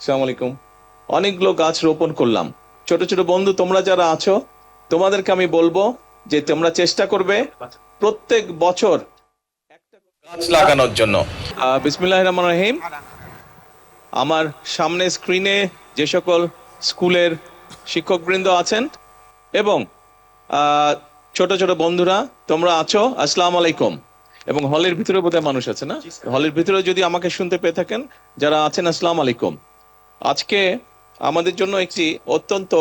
আসসালামু আলাইকুম। অনেকগুলো গাছ রোপণ করলাম। ছোট ছোট বন্ধু তোমরা যারা আছো, তোমাদেরকে আমি বলবো যে তোমরা চেষ্টা করবে প্রত্যেক বছর একটা গাছ লাগানোর জন্য। বিসমিল্লাহির রহমানির রহিম। আমার সামনে স্ক্রিনে যে সকল স্কুলের শিক্ষকবৃন্দ আছেন এবং আহ, ছোট ছোট বন্ধুরা তোমরা আছো, আসসালামু আলাইকুম। এবং হলের ভিতরে বোধহয় মানুষ আছে না? হলের ভিতরে যদি আমাকে শুনতে পেয়ে থাকেন, যারা আছেন, আসসালামু আলাইকুম। আজকে আমাদের জন্য একটি অত্যন্ত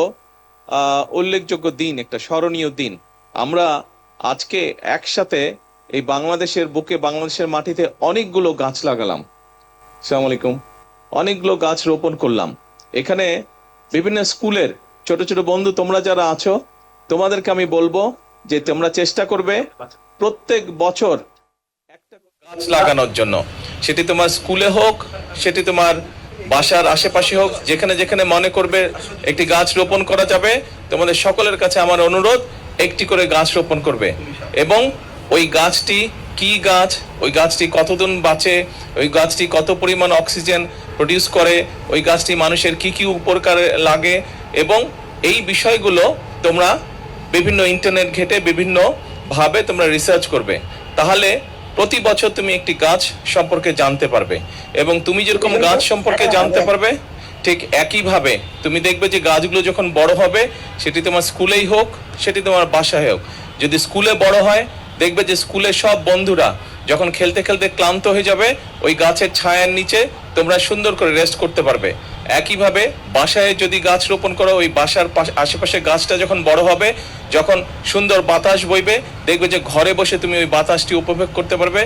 উল্লেখযোগ্য দিন, একটা স্মরণীয় দিন। আমরা আজকে একসাথে এই বাংলাদেশের বুকে, বাংলাদেশের মাটিতে অনেকগুলো গাছ লাগালাম। আসসালামু আলাইকুম। অনেকগুলো গাছ রোপণ করলাম। এখানে বিভিন্ন স্কুলের ছোট ছোট বন্ধু তোমরা যারা আছো, তোমাদেরকে আমি বলবো যে তোমরা চেষ্টা করবে প্রত্যেক বছর একটা গাছ লাগানোর জন্য। সেটি তোমার স্কুলে হোক, সেটি তোমার বাসার আশেপাশে হোক, যেখানে যেখানে মনে করবে একটি গাছ রোপণ করা যাবে, তোমাদের সকলের কাছে আমার অনুরোধ, একটি করে গাছ রোপণ করবে। এবং ওই গাছটি কি গাছ, ওই গাছটি কতদিন বাঁচে, ওই গাছটি কত পরিমাণ অক্সিজেন প্রডিউস করে, ওই গাছটি মানুষের কি কি উপকারে লাগে, এবং এই বিষয়গুলো তোমরা বিভিন্ন ইন্টারনেট ঘেটে বিভিন্ন ভাবে তোমরা রিসার্চ করবে। তাহলে প্রতি বছর তুমি একটি গাছ সম্পর্কে জানতে পারবে, এবং তুমি যেরকম গাছ সম্পর্কে জানতে পারবে, ঠিক একইভাবে তুমি দেখবে যে গাছগুলো যখন বড় হবে, সেটি তোমার স্কুলেই হোক, সেটি তোমার বাসায় হোক। যদি স্কুলে বড় হয়, দেখবে যে স্কুলের সব বন্ধুরা যখন খেলতে খেলতে ক্লান্ত হয়ে যাবে, ওই গাছের ছায়ার নিচে তোমরা সুন্দর করে রেস্ট করতে পারবে। একইভাবে বাসায় যদি গাছ রোপণ করো, ওই বাসার আশেপাশে গাছটা যখন বড় হবে, যখন সুন্দর বাতাস বইবে, দেখবে যে ঘরে বসে তুমি ওই বাতাসটি উপভোগ করতে পারবে,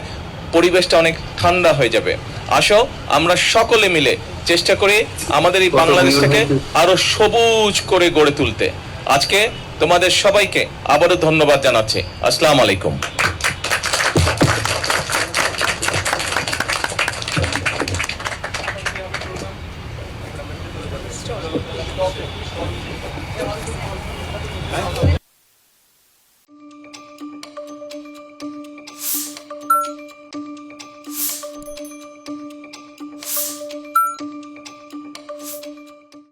পরিবেশটা অনেক ঠান্ডা হয়ে যাবে। আসো আমরা সকলে মিলে চেষ্টা করি আমাদের এই বাংলাদেশটাকে আরো সবুজ করে গড়ে তুলতে। আজকে তোমাদের সবাইকে আবারও ধন্যবাদ জানাচ্ছি। আসসালামু আলাইকুম।